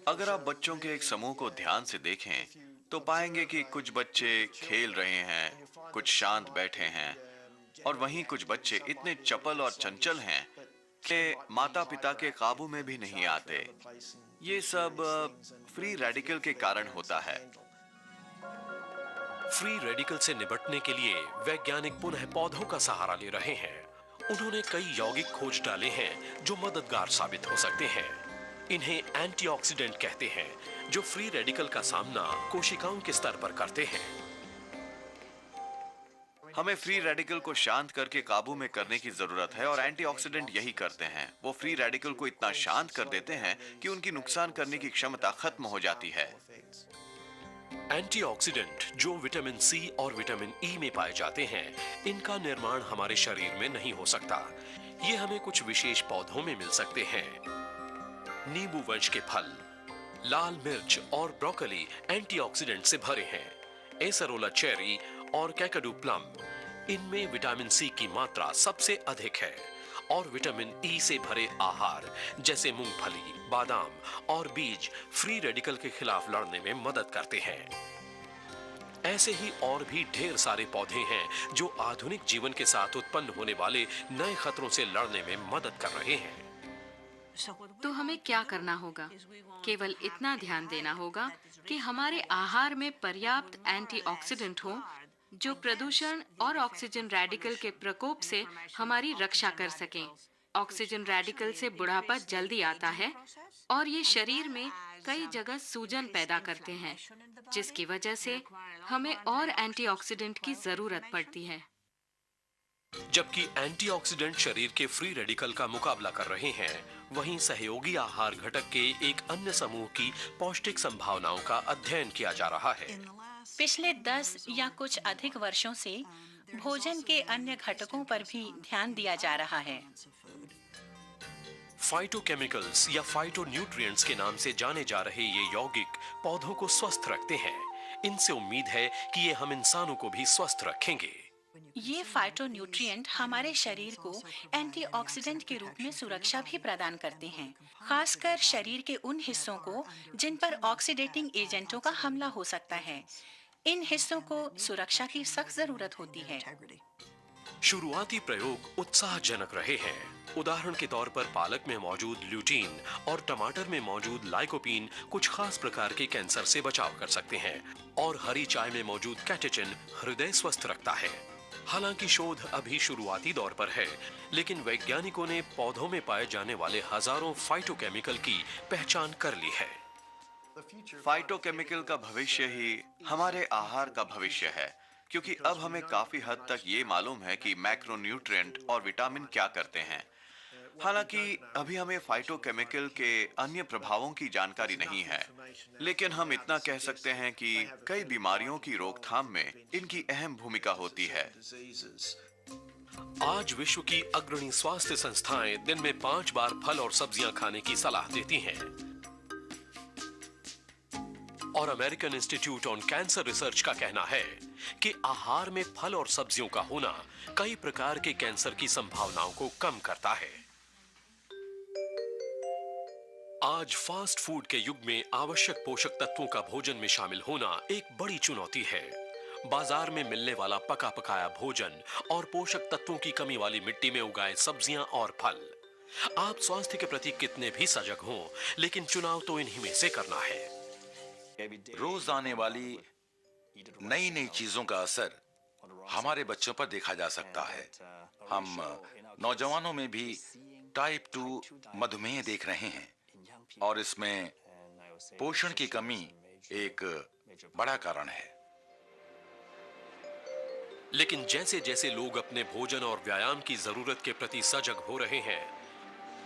अगर आप बच्चों के एक समूह को ध्यान से देखें तो पाएंगे कि कुछ बच्चे खेल रहे हैं, कुछ शांत बैठे हैं और वहीं कुछ बच्चे इतने चपल और चंचल हैं कि माता-पिता के काबू में भी नहीं आते। ये सब फ्री रेडिकल के कारण होता है। फ्री रेडिकल से निपटने के लिए वैज्ञानिक पुनः पौधों का सहारा ले रहे हैं। उन्होंने कई यौगिक खोज डाले हैं जो मददगार साबित हो सकते हैं। इन्हें एंटीऑक्सीडेंट कहते हैं, जो फ्री रेडिकल का सामना कोशिकाओं के स्तर पर करते हैं। हमें फ्री रेडिकल को शांत करके काबू में करने की जरूरत है और एंटीऑक्सीडेंट यही करते हैं। वो फ्री रेडिकल को इतना शांत कर देते हैं कि उनकी नुकसान करने की क्षमता खत्म हो जाती है। एंटीऑक्सीडेंट जो विटामिन सी और विटामिन ई में पाए जाते हैं, इनका निर्माण हमारे शरीर में नहीं हो सकता। ये हमें कुछ विशेष पौधों में मिल सकते हैं। नींबू वंश के फल, लाल मिर्च और ब्रोकली एंटीऑक्सीडेंट से भरे हैं। एसरोला चेरी और कैकाडू प्लम, इनमें विटामिन सी की मात्रा सबसे अधिक है और विटामिन ई से भरे आहार जैसे मूंगफली, बादाम और बीज फ्री रेडिकल के खिलाफ लड़ने में मदद करते हैं। ऐसे ही और भी ढेर सारे पौधे हैं जो आधुनिक जीवन के साथ उत्पन्न होने वाले नए खतरों से लड़ने में मदद कर रहे हैं। तो हमें क्या करना होगा? केवल इतना ध्यान देना होगा कि हमारे आहार में पर्याप्त एंटीऑक्सीडेंट हो जो प्रदूषण और ऑक्सीजन रेडिकल के प्रकोप से हमारी रक्षा कर सकें। ऑक्सीजन रेडिकल से बुढ़ापा जल्दी आता है और ये शरीर में कई जगह सूजन पैदा करते हैं, जिसकी वजह से हमें और एंटीऑक्सीडेंट की जरूरत पड़ती है। जबकि एंटीऑक्सीडेंट शरीर के फ्री रेडिकल का मुकाबला कर रहे हैं, वहीं सहयोगी आहार घटक के एक अन्य समूह की पौष्टिक संभावनाओं का अध्ययन किया जा रहा है। पिछले 10 या कुछ अधिक वर्षों से भोजन के अन्य घटकों पर भी ध्यान दिया जा रहा है। फाइटोकेमिकल्स या फाइटोन्यूट्रिएंट्स के नाम से जाने जा रहे ये यौगिक पौधों को स्वस्थ रखते हैं। इनसे उम्मीद है कि ये हम इंसानों को भी स्वस्थ रखेंगे। ये फाइटोन्यूट्रिएंट हमारे शरीर को एंटीऑक्सीडेंट के रूप में सुरक्षा भी प्रदान करते हैं, खासकर शरीर के उन हिस्सों को जिन पर ऑक्सीडेटिंग एजेंटों का हमला हो सकता है। इन हिस्सों को सुरक्षा की सख्त जरूरत होती है। शुरुआती प्रयोग उत्साहजनक रहे हैं। उदाहरण के तौर पर पालक में मौजूद ल्यूटीन और टमाटर में मौजूद लाइकोपीन कुछ खास प्रकार के कैंसर से बचाव कर सकते हैं और हरी चाय में मौजूद कैटेचिन हृदय स्वस्थ रखता है। हालांकि शोध अभी शुरुआती दौर पर है, लेकिन वैज्ञानिकों ने पौधों में पाए जाने वाले हजारों फाइटोकेमिकल की पहचान कर ली है। फाइटोकेमिकल का भविष्य ही हमारे आहार का भविष्य है, क्योंकि अब हमें काफी हद तक ये मालूम है कि मैक्रोन्यूट्रिएंट और विटामिन क्या करते हैं। हालांकि अभी हमें फाइटोकेमिकल के अन्य प्रभावों की जानकारी नहीं है, लेकिन हम इतना कह सकते हैं कि कई बीमारियों की रोकथाम में इनकी अहम भूमिका होती है। आज विश्व की अग्रणी स्वास्थ्य संस्थाएं दिन में 5 बार फल और सब्जियां खाने की सलाह देती हैं। और American institute on cancer research का कहना है कि आहार में फल और सब्जियों का होना कई प्रकार के कैंसर की संभावनाओं को कम करता है। आज फास्ट फूड के युग में आवश्यक पोषक तत्वों का भोजन में शामिल होना एक बड़ी चुनौती है। बाजार में मिलने वाला पका पकाया भोजन और पोषक तत्वों की कमी वाली मिट्टी में उगाए सब्जियां और फल, आप स्वास्थ्य के प्रति कितने भी सजग हों, लेकिन चुनाव तो इन्हीं में से करना है। रोज आने वाली नई नई चीजों का असर हमारे बच्चों पर देखा जा सकता है। हम नौजवानों में भी टाइप 2 मधुमेह देख रहे हैं और इसमें पोषण की कमी एक बड़ा कारण है। लेकिन जैसे जैसे लोग अपने भोजन और व्यायाम की जरूरत के प्रति सजग हो रहे हैं,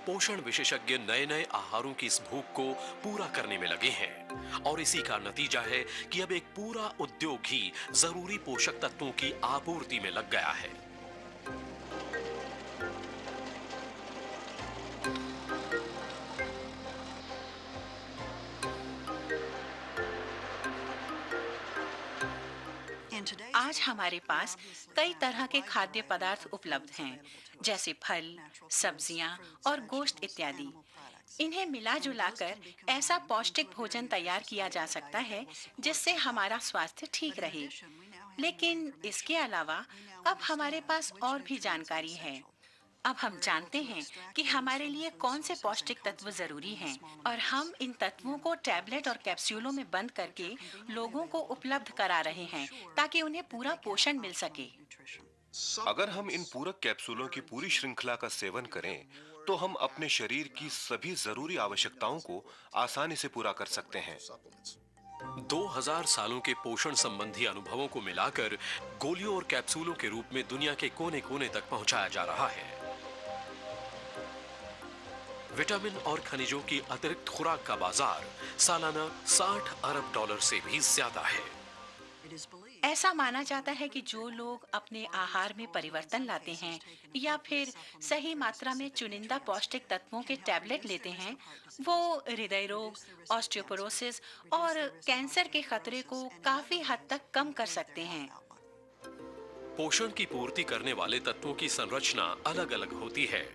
पोषण विशेषज्ञ नए नए आहारों की इस भूख को पूरा करने में लगे हैं और इसी का नतीजा है कि अब एक पूरा उद्योग ही जरूरी पोषक तत्वों की आपूर्ति में लग गया है। आज हमारे पास कई तरह के खाद्य पदार्थ उपलब्ध हैं, जैसे फल, सब्जियां और गोश्त इत्यादि। इन्हें मिला जुलाकर ऐसा पौष्टिक भोजन तैयार किया जा सकता है जिससे हमारा स्वास्थ्य ठीक रहे। लेकिन इसके अलावा अब हमारे पास और भी जानकारी है। अब हम जानते हैं कि हमारे लिए कौन से पौष्टिक तत्व जरूरी हैं और हम इन तत्वों को टैबलेट और कैप्सूलों में बंद करके लोगों को उपलब्ध करा रहे हैं ताकि उन्हें पूरा पोषण मिल सके। अगर हम इन पूरक कैप्सूलों की पूरी श्रृंखला का सेवन करें, तो हम अपने शरीर की सभी जरूरी आवश्यकताओं को आसानी से पूरा कर सकते हैं। 2000 सालों के पोषण संबंधी अनुभवों को मिलाकर गोलियों और कैप्सूलों के रूप में दुनिया के कोने कोने तक पहुंचाया जा रहा है। विटामिन और खनिजों की अतिरिक्त खुराक का बाजार सालाना 60 अरब डॉलर से भी ज्यादा है। ऐसा माना जाता है कि जो लोग अपने आहार में परिवर्तन लाते हैं या फिर सही मात्रा में चुनिंदा पौष्टिक तत्वों के टैबलेट लेते हैं, वो हृदय रोग, ऑस्टियोपोरोसिस और कैंसर के खतरे को काफी हद तक कम कर सकते हैं। पोषण की पूर्ति करने वाले तत्वों की संरचना अलग अलग होती है।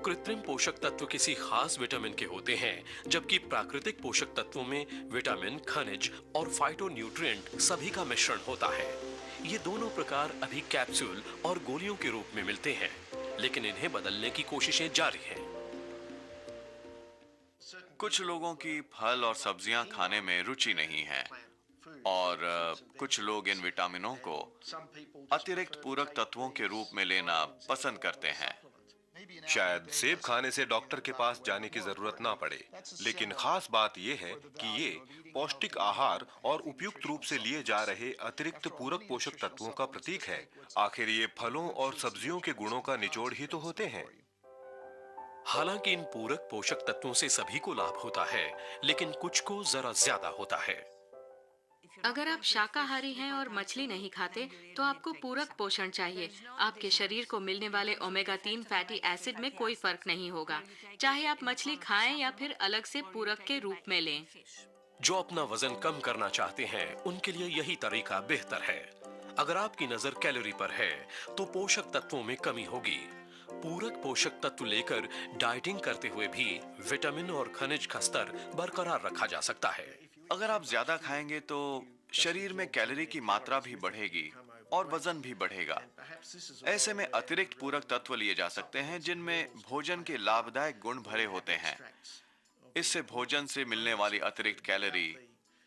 कृत्रिम पोषक तत्व किसी खास विटामिन के होते हैं, जबकि प्राकृतिक पोषक तत्वों में विटामिन, खनिज और फाइटोन्यूट्रिएंट सभी का मिश्रण होता है। ये दोनों प्रकार अभी कैप्सूल और गोलियों के रूप में मिलते हैं, लेकिन इन्हें बदलने की कोशिशें जारी हैं। कुछ लोगों की फल और सब्जियां खाने में रुचि नहीं है और कुछ लोग इन विटामिनों को अतिरिक्त पूरक तत्वों के रूप में लेना पसंद करते हैं। शायद सेब खाने से डॉक्टर के पास जाने की जरूरत ना पड़े, लेकिन खास बात यह है कि ये पौष्टिक आहार और उपयुक्त रूप से लिए जा रहे अतिरिक्त पूरक पोषक तत्वों का प्रतीक है। आखिर ये फलों और सब्जियों के गुणों का निचोड़ ही तो होते हैं। हालांकि इन पूरक पोषक तत्वों से सभी को लाभ होता है, लेकिन कुछ को जरा ज्यादा होता है। अगर आप शाकाहारी हैं और मछली नहीं खाते, तो आपको पूरक पोषण चाहिए। आपके शरीर को मिलने वाले ओमेगा 3 फैटी एसिड में कोई फर्क नहीं होगा, चाहे आप मछली खाएं या फिर अलग से पूरक के रूप में लें। जो अपना वजन कम करना चाहते हैं, उनके लिए यही तरीका बेहतर है। अगर आपकी नजर कैलोरी पर है, तो पोषक तत्वों में कमी होगी। पूरक पोषक तत्व लेकर डाइटिंग करते हुए भी विटामिन और खनिज का स्तर बरकरार रखा जा सकता है। अगर आप ज्यादा खाएंगे तो शरीर में कैलोरी की मात्रा भी बढ़ेगी और वजन भी बढ़ेगा। ऐसे में अतिरिक्त पूरक तत्व लिए जा सकते हैं जिनमें भोजन के लाभदायक गुण भरे होते हैं। इससे भोजन से मिलने वाली अतिरिक्त कैलोरी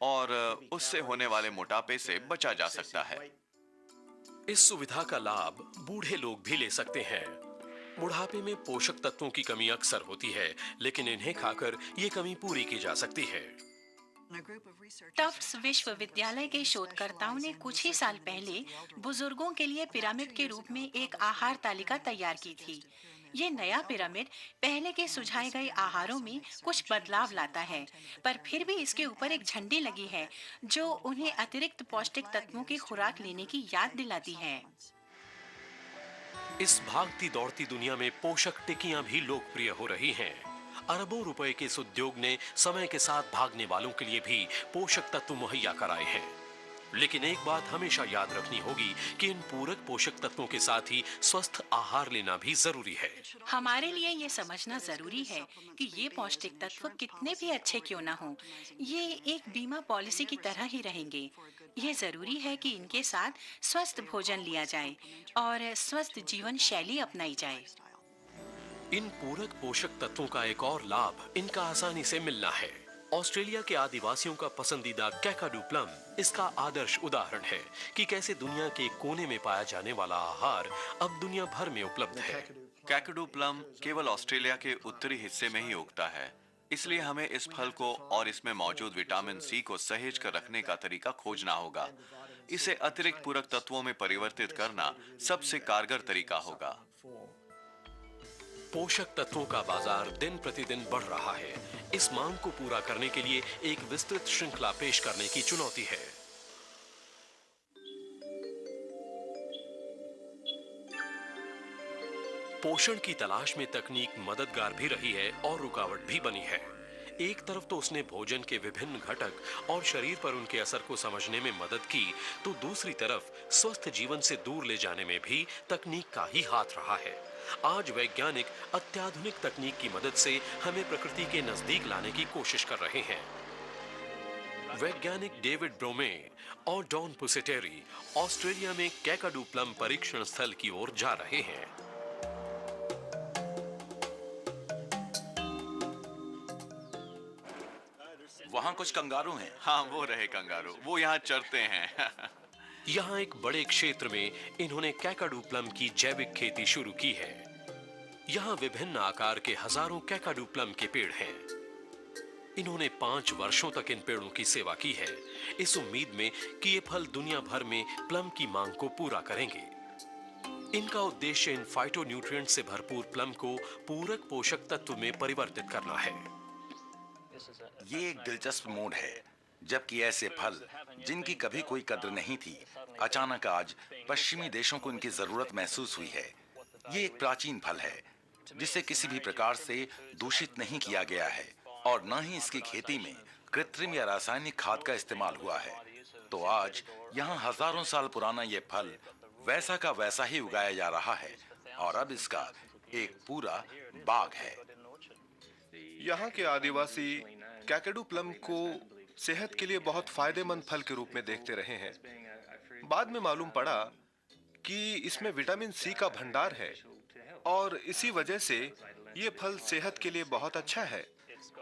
और उससे होने वाले मोटापे से बचा जा सकता है। इस सुविधा का लाभ बूढ़े लोग भी ले सकते हैं। बुढ़ापे में पोषक तत्वों की कमी अक्सर होती है, लेकिन इन्हें खाकर ये कमी पूरी की जा सकती है। टफ्ट्स विश्वविद्यालय के शोधकर्ताओं ने कुछ ही साल पहले बुजुर्गों के लिए पिरामिड के रूप में एक आहार तालिका तैयार की थी। ये नया पिरामिड पहले के सुझाए गए आहारों में कुछ बदलाव लाता है, पर फिर भी इसके ऊपर एक झंडी लगी है जो उन्हें अतिरिक्त पौष्टिक तत्वों की खुराक लेने की याद दिलाती है। इस भागती दौड़ती दुनिया में पोषक टिकियां भी लोकप्रिय हो रही हैं। अरबों रुपए के इस उद्योग ने समय के साथ भागने वालों के लिए भी पोषक तत्व मुहैया कराए हैं। लेकिन एक बात हमेशा याद रखनी होगी कि इन पूरक पोषक तत्वों के साथ ही स्वस्थ आहार लेना भी जरूरी है। हमारे लिए ये समझना जरूरी है कि ये पौष्टिक तत्व कितने भी अच्छे क्यों ना हो, ये एक बीमा पॉलिसी की तरह ही रहेंगे। ये जरूरी है कि इनके साथ स्वस्थ भोजन लिया जाए और स्वस्थ जीवन शैली अपनाई जाए। इन पूरक पोषक तत्वों का एक और लाभ इनका आसानी से मिलना है। ऑस्ट्रेलिया के आदिवासियों का पसंदीदा कैकाडू प्लम इसका आदर्श उदाहरण है कि कैसे दुनिया के कोने में पाया जाने वाला आहार अब दुनिया भर में उपलब्ध है। कैकाडू प्लम केवल ऑस्ट्रेलिया के उत्तरी हिस्से में ही उगता है, इसलिए हमें इस फल को और इसमें मौजूद विटामिन सी को सहेज कर रखने का तरीका खोजना होगा। इसे अतिरिक्त पूरक तत्वों में परिवर्तित करना सबसे कारगर तरीका होगा। पोषक तत्वों का बाजार दिन प्रतिदिन बढ़ रहा है। इस मांग को पूरा करने के लिए एक विस्तृत श्रृंखला पेश करने की चुनौती है। पोषण की तलाश में तकनीक मददगार भी रही है और रुकावट भी बनी है। एक तरफ तो उसने भोजन के विभिन्न घटक और शरीर पर उनके असर को समझने में मदद की, तो दूसरी तरफ स्वस्थ जीवन से दूर ले जाने में भी तकनीक का ही हाथ रहा है। आज वैज्ञानिक अत्याधुनिक तकनीक की मदद से हमें प्रकृति के नजदीक लाने की कोशिश कर रहे हैं। वैज्ञानिक डेविड ब्रोमे और डॉन पुसेटेरी ऑस्ट्रेलिया में कैकाडू प्लम परीक्षण स्थल की ओर जा रहे हैं। वहाँ कुछ कंगारू हैं। हाँ, वो रहे कंगारू, वो यहाँ चरते हैं। यहाँ एक बड़े क्षेत्र में इन्होंने कैकाडू प्लम की जैविक खेती शुरू की है। यहाँ विभिन्न आकार के हजारों कैकाडू प्लम के पेड़ हैं। इन्होंने 5 वर्षों तक इन पेड़ों की सेवा की है, इस उम्मीद में कि ये फल दुनिया भर में प्लम की मांग को पूरा करेंगे। इनका उद्देश्य इन फाइटोन्यूट्रिएंट से भरपूर प्लम को पूरक पोषक तत्व में परिवर्तित करना है। ये एक दिलचस्प मोड़ है, जबकि ऐसे फल जिनकी कभी कोई कद्र नहीं थी, अचानक आज पश्चिमी देशों को इनकी जरूरत महसूस हुई है। ये एक प्राचीन फल है जिसे किसी भी प्रकार से दूषित नहीं किया गया है और न ही इसकी खेती में कृत्रिम या रासायनिक खाद का इस्तेमाल हुआ है। तो आज यहाँ हजारों साल पुराना ये फल वैसा का वैसा ही उगाया जा रहा है और अब इसका एक पूरा बाग है। यहाँ के आदिवासी कैकाडू प्लम को सेहत के लिए बहुत फायदेमंद फल के रूप में देखते रहे हैं। बाद में मालूम पड़ा कि इसमें विटामिन सी का भंडार है और इसी वजह से ये फल सेहत के लिए बहुत अच्छा है।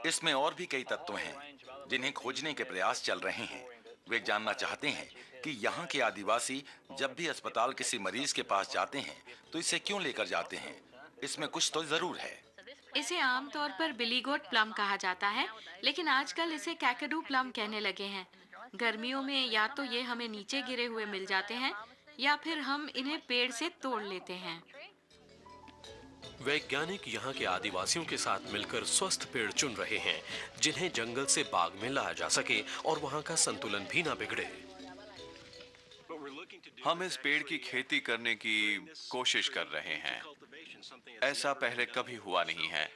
इसमें और भी कई तत्व हैं जिन्हें खोजने के प्रयास चल रहे हैं। वे जानना चाहते हैं कि यहाँ के आदिवासी जब भी अस्पताल किसी मरीज के पास जाते हैं तो इसे क्यों लेकर जाते हैं। इसमें कुछ तो जरूर है। इसे आमतौर पर बिलीगोट प्लम कहा जाता है, लेकिन आजकल इसे कैकाडू प्लम कहने लगे हैं। गर्मियों में या तो ये हमें नीचे गिरे हुए मिल जाते हैं या फिर हम इन्हें पेड़ से तोड़ लेते हैं। वैज्ञानिक यहाँ के आदिवासियों के साथ मिलकर स्वस्थ पेड़ चुन रहे हैं, जिन्हें जंगल से बाग में लाया जा सके और वहाँ का संतुलन भी ना बिगड़े। हम इस पेड़ की खेती करने की कोशिश कर रहे हैं। ऐसा पहले कभी हुआ नहीं है।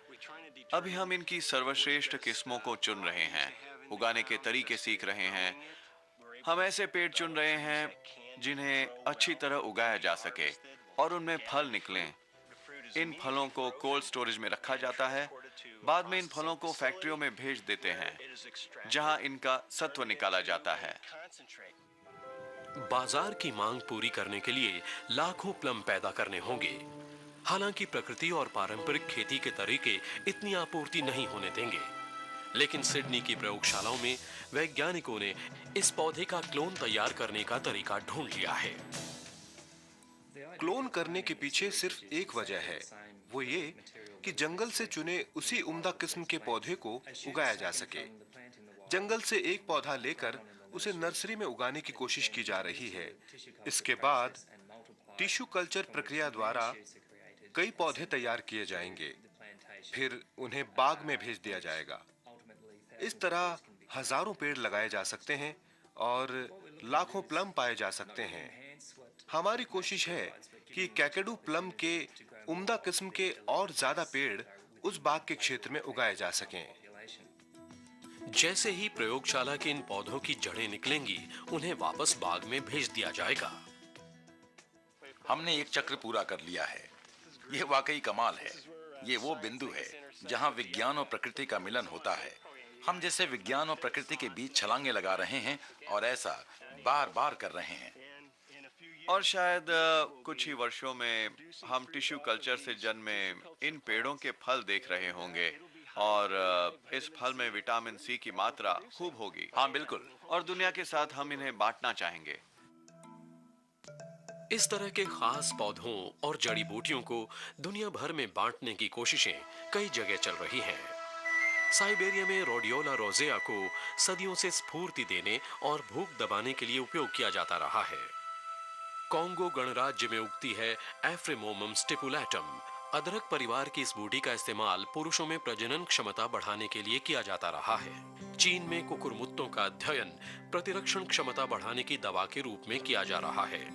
अभी हम इनकी सर्वश्रेष्ठ किस्मों को चुन रहे हैं, उगाने के तरीके सीख रहे हैं। हम ऐसे पेड़ चुन रहे हैं जिन्हें अच्छी तरह उगाया जा सके और उनमें फल निकलें। इन फलों को कोल्ड स्टोरेज में रखा जाता है। बाद में इन फलों को फैक्ट्रियों में भेज देते हैं, जहां इनका सत्व निकाला जाता है। बाजार की मांग पूरी करने के लिए लाखों प्लम पैदा करने होंगे। हालांकि प्रकृति और पारंपरिक खेती के तरीके इतनी आपूर्ति नहीं होने देंगे, लेकिन सिडनी की प्रयोगशालाओं में वैज्ञानिकों ने इस पौधे का क्लोन तैयार करने का तरीका ढूंढ लिया है। क्लोन करने के पीछे सिर्फ एक वजह है, वो ये कि जंगल से चुने उसी उम्दा किस्म के पौधे को उगाया जा सके। जंगल से एक पौधा लेकर उसे नर्सरी में उगाने की कोशिश की जा रही है। इसके बाद टिश्यू कल्चर प्रक्रिया द्वारा कई पौधे तैयार किए जाएंगे, फिर उन्हें बाग में भेज दिया जाएगा। इस तरह हजारों पेड़ लगाए जा सकते हैं और लाखों प्लम पाए जा सकते हैं। हमारी कोशिश है कि कैकाडू प्लम के उम्दा किस्म के और ज्यादा पेड़ उस बाग के क्षेत्र में उगाए जा सकें। जैसे ही प्रयोगशाला के इन पौधों की जड़ें निकलेंगी, उन्हें वापस बाग में भेज दिया जाएगा। हमने एक चक्र पूरा कर लिया है। यह वाकई कमाल है। ये वो बिंदु है जहां विज्ञान और प्रकृति का मिलन होता है। हम जैसे विज्ञान और प्रकृति के बीच छलांगे लगा रहे हैं और ऐसा बार बार कर रहे हैं। और शायद कुछ ही वर्षों में हम टिश्यू कल्चर से जन्मे इन पेड़ों के फल देख रहे होंगे और इस फल में विटामिन सी की मात्रा खूब होगी। हाँ बिल्कुल। और दुनिया के साथ हम इन्हें बांटना चाहेंगे। इस तरह के खास पौधों और जड़ी बूटियों को दुनिया भर में बांटने की कोशिशें कई जगह चल रही हैं। साइबेरिया में रोडियोला रोजेआ को सदियों से स्फूर्ति देने और भूख दबाने के लिए उपयोग किया जाता रहा है। कॉन्गो गणराज्य में उगती है एफ्रेमोमम स्टिपुलेटम। अदरक परिवार की इस बूटी का इस्तेमाल पुरुषों में प्रजनन क्षमता बढ़ाने के लिए किया जाता रहा है। चीन में कुकुरमुत्तों का अध्ययन प्रतिरक्षण क्षमता बढ़ाने की दवा के रूप में किया जा रहा है।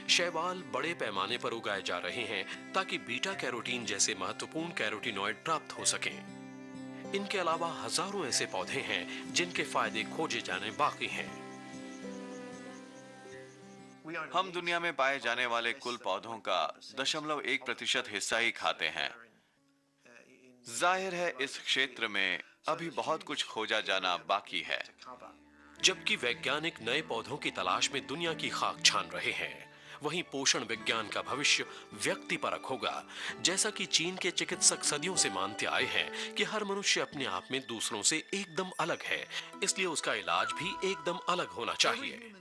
शैवाल बड़े पैमाने पर उगाए जा रहे हैं ताकि बीटा कैरोटीन जैसे महत्वपूर्ण कैरोटीनॉइड प्राप्त हो सकें। इनके अलावा हजारों ऐसे पौधे हैं जिनके फायदे खोजे जाने बाकी हैं। हम दुनिया में पाए जाने वाले कुल पौधों का 0.1% हिस्सा ही खाते हैं। जाहिर है इस क्षेत्र में अभी बहुत कुछ खोजा जाना बाकी है। जबकि वैज्ञानिक नए पौधों की तलाश में दुनिया की खाक छान रहे हैं, वहीं पोषण विज्ञान का भविष्य व्यक्तिपरक होगा। जैसा कि चीन के चिकित्सक सदियों से मानते आए हैं कि हर मनुष्य अपने आप में दूसरों से एकदम अलग है, इसलिए उसका इलाज भी एकदम अलग होना चाहिए।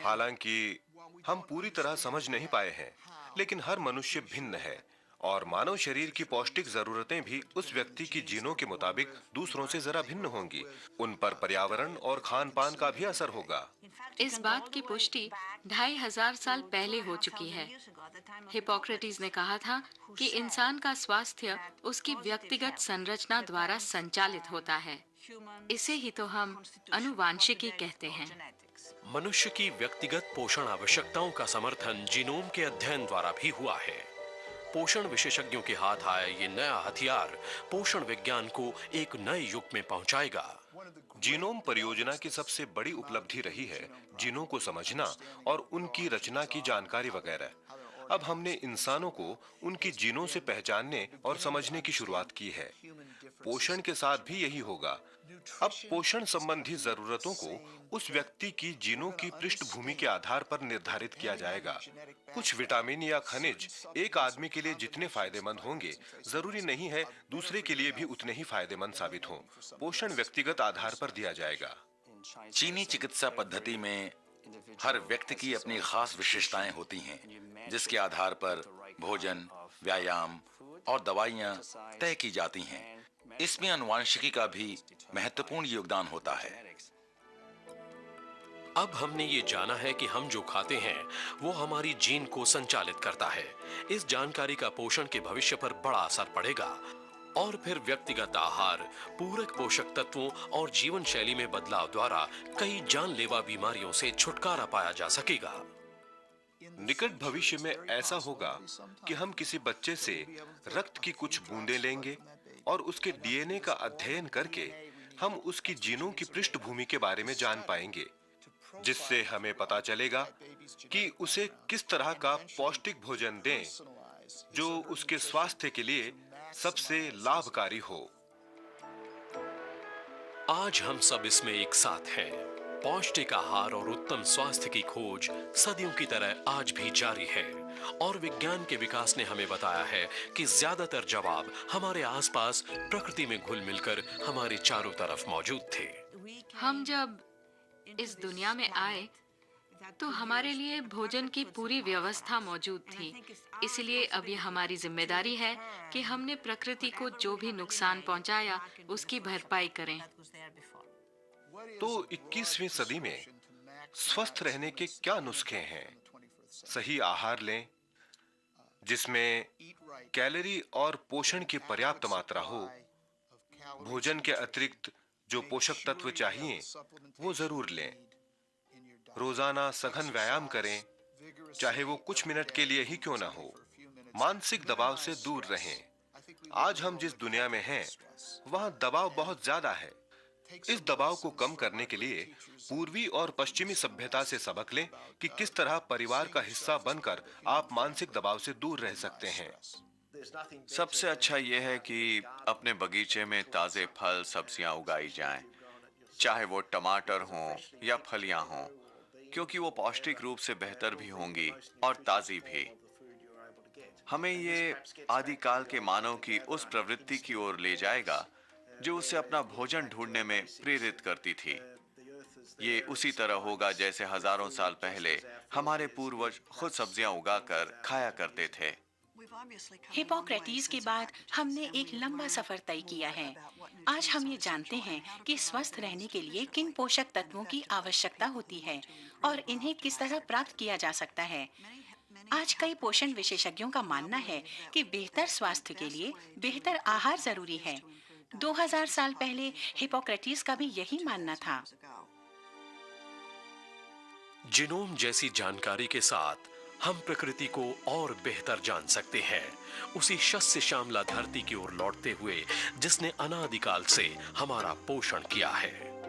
हालांकि हम पूरी तरह समझ नहीं पाए हैं, लेकिन हर मनुष्य भिन्न है और मानव शरीर की पौष्टिक जरूरतें भी उस व्यक्ति की जीनों के मुताबिक दूसरों से जरा भिन्न होंगी। उन पर पर्यावरण और खान पान का भी असर होगा। इस बात की पुष्टि 2500 साल पहले हो चुकी है। हिप्पोक्रेटिस ने कहा था कि इंसान का स्वास्थ्य उसकी व्यक्तिगत संरचना द्वारा संचालित होता है। इसे ही तो हम अनुवांशिकी कहते हैं। मनुष्य की व्यक्तिगत पोषण आवश्यकताओं का समर्थन जीनोम के अध्ययन द्वारा भी हुआ है। पोषण विशेषज्ञों के हाथ आया ये नया हथियार पोषण विज्ञान को एक नए युग में पहुंचाएगा। जीनोम परियोजना की सबसे बड़ी उपलब्धि रही है जीनों को समझना और उनकी रचना की जानकारी वगैरह। अब हमने इंसानों को उनकी जीनों से पहचानने और समझने की शुरुआत की है। पोषण के साथ भी यही होगा। अब पोषण संबंधी जरूरतों को उस व्यक्ति की जीनों की पृष्ठभूमि के आधार पर निर्धारित किया जाएगा। कुछ विटामिन या खनिज एक आदमी के लिए जितने फायदेमंद होंगे, जरूरी नहीं है दूसरे के लिए भी उतने ही फायदेमंद साबित हों। पोषण व्यक्तिगत आधार पर दिया जाएगा। चीनी चिकित्सा पद्धति में हर व्यक्ति की अपनी खास विशेषताएं होती हैं, जिसके आधार पर भोजन, व्यायाम और दवाइयां तय की जाती हैं। इसमें अनुवांशिकी का भी महत्वपूर्ण योगदान होता है। अब हमने ये जाना है कि हम जो खाते हैं वो हमारी जीन को संचालित करता है। इस जानकारी का पोषण के भविष्य पर बड़ा असर पड़ेगा और फिर व्यक्तिगत आहार, पूरक पोषक तत्वों और जीवन शैली में बदलाव द्वारा कई जानलेवा बीमारियों से छुटकारा पाया जा सकेगा। निकट भविष्य में ऐसा होगा कि हम किसी बच्चे से रक्त की कुछ बूंदें लेंगे और उसके डीएनए का अध्ययन करके हम उसकी जीनों की पृष्ठभूमि के बारे में जान पाएंगे, जिससे हमें पता चलेगा कि उसे किस तरह का पौष्टिक भोजन दें जो उसके स्वास्थ्य के लिए सबसे लाभकारी हो। आज हम सब इसमें एक साथ हैं। पौष्टिक आहार और उत्तम स्वास्थ्य की खोज सदियों की तरह आज भी जारी है और विज्ञान के विकास ने हमें बताया है कि ज्यादातर जवाब हमारे आसपास प्रकृति में घुल मिलकर हमारे चारों तरफ मौजूद थे। हम जब इस दुनिया में आए तो हमारे लिए भोजन की पूरी व्यवस्था मौजूद थी। इसलिए अब ये हमारी जिम्मेदारी है कि हमने प्रकृति को जो भी नुकसान पहुंचाया उसकी भरपाई करें। तो 21वीं सदी में स्वस्थ रहने के क्या नुस्खे हैं? सही आहार लें जिसमें कैलोरी और पोषण की पर्याप्त मात्रा हो। भोजन के अतिरिक्त जो पोषक तत्व चाहिए वो जरूर लें। रोजाना सघन व्यायाम करें, चाहे वो कुछ मिनट के लिए ही क्यों ना हो। मानसिक दबाव से दूर रहें। आज हम जिस दुनिया में हैं, वहां दबाव बहुत ज्यादा है। इस दबाव को कम करने के लिए पूर्वी और पश्चिमी सभ्यता से सबक लें कि किस तरह परिवार का हिस्सा बनकर आप मानसिक दबाव से दूर रह सकते हैं। सबसे अच्छा यह है कि अपने बगीचे में ताजे फल सब्जियां उगाई जाएं, चाहे वो टमाटर हों या फलियां हों। क्योंकि वो पौष्टिक रूप से बेहतर भी होंगी और ताज़ी भी। हमें ये आदिकाल के मानव की उस प्रवृत्ति की ओर ले जाएगा जो उसे अपना भोजन ढूंढने में प्रेरित करती थी। ये उसी तरह होगा जैसे हजारों साल पहले हमारे पूर्वज खुद सब्जियां उगाकर खाया करते थे। हिप्पोक्रेटिस के बाद हमने एक लंबा सफर तय किया है। आज हम ये जानते हैं कि स्वस्थ रहने के लिए किन पोषक तत्वों की आवश्यकता होती है और इन्हें किस तरह प्राप्त किया जा सकता है। आज कई पोषण विशेषज्ञों का मानना है कि बेहतर स्वास्थ्य के लिए बेहतर आहार जरूरी है। 2000 साल पहले हिप्पोक्रेटिस का भी यही मानना था। जीनोम जैसी जानकारी के साथ हम प्रकृति को और बेहतर जान सकते हैं, उसी शस्य श्यामला धरती की ओर लौटते हुए जिसने अनादिकाल से हमारा पोषण किया है।